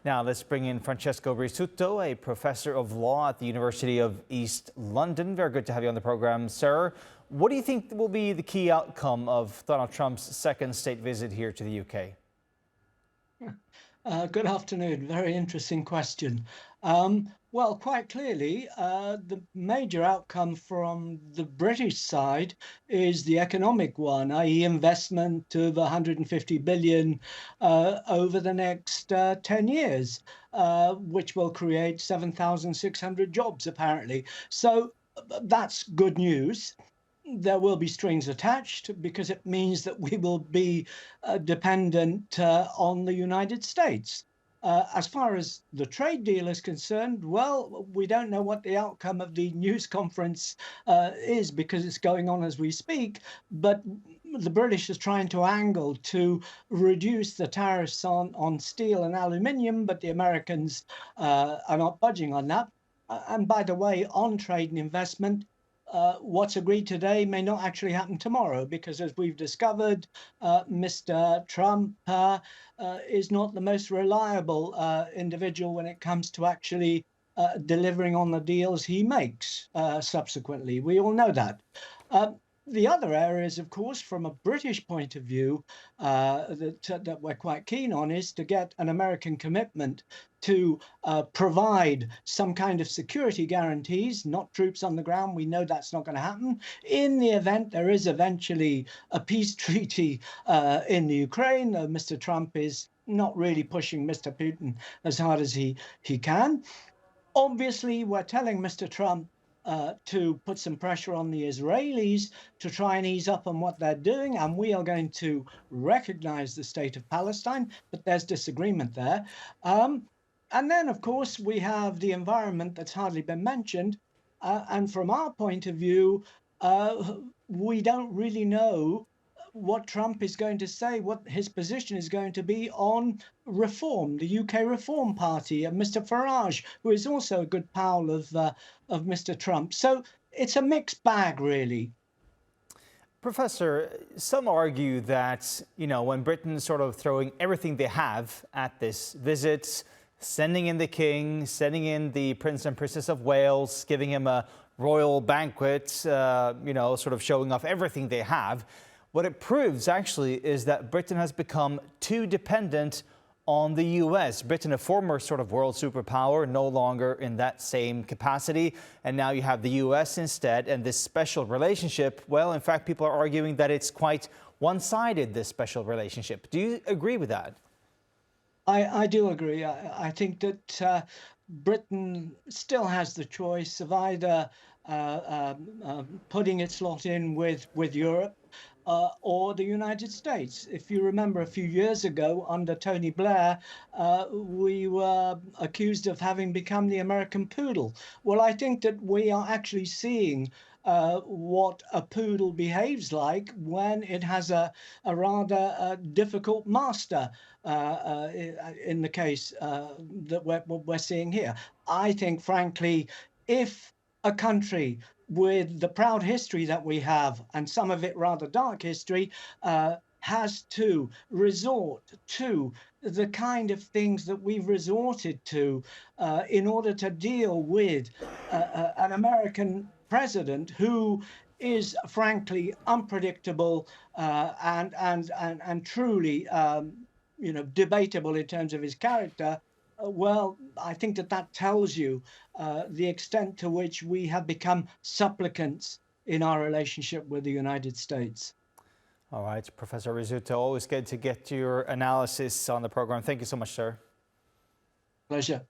Now let's bring in Francesco Rizzuto, a professor of law at the University of East London. Very good to have you on the program, sir. What do you think will be the key outcome of Donald Trump's second state visit here to the UK? Good afternoon. Very interesting question. Well, quite clearly, the major outcome from the British side is the economic one, i.e. investment of 150 billion over the next 10 years, which will create 7,600 jobs, apparently. So that's good news. There will be strings attached because it means that we will be dependent on the United States. As far as the trade deal is concerned, well, we don't know what the outcome of the news conference is because it's going on as we speak, but the British is trying to angle to reduce the tariffs on steel and aluminium, but the Americans are not budging on that. And by the way, on trade and investment, what's agreed today may not actually happen tomorrow, because as we've discovered, Mr. Trump is not the most reliable individual when it comes to actually delivering on the deals he makes subsequently. We all know that. The other areas, of course, from a British point of view, that we're quite keen on is to get an American commitment to provide some kind of security guarantees, not troops on the ground. We know that's not going to happen. In the event there is eventually a peace treaty in the Ukraine, Mr. Trump is not really pushing Mr. Putin as hard as he can. Obviously, we're telling Mr. Trump to put some pressure on the Israelis to try and ease up on what they're doing, and we are going to recognize the state of Palestine, but there's disagreement there. And then, of course, we have the environment that's hardly been mentioned, and from our point of view, we don't really know what Trump is going to say, what his position is going to be on reform, the UK Reform Party, and Mr. Farage, who is also a good pal of Mr. Trump. So it's a mixed bag, really. Professor, some argue that, when Britain's sort of throwing everything they have at this visit, sending in the King, sending in the Prince and Princess of Wales, giving him a royal banquet, sort of showing off everything they have, what it proves actually is that Britain has become too dependent on the US. Britain, a former sort of world superpower, no longer in that same capacity. And now you have the US instead, and this special relationship, well, in fact, people are arguing that it's quite one-sided, this special relationship. Do you agree with that? I do agree. I think that Britain still has the choice of either putting its lot in with Europe or the United States. If you remember a few years ago, under Tony Blair, we were accused of having become the American poodle. Well, I think that we are actually seeing what a poodle behaves like when it has a rather difficult master, in the case that we're seeing here. I think, frankly, if a country with the proud history that we have, and some of it rather dark history, has to resort to the kind of things that we've resorted to in order to deal with an American president who is frankly unpredictable and truly debatable in terms of his character. Well, I think that tells you the extent to which we have become supplicants in our relationship with the United States. All right, Professor Rizzuto, always good to get your analysis on the program. Thank you so much, sir. Pleasure.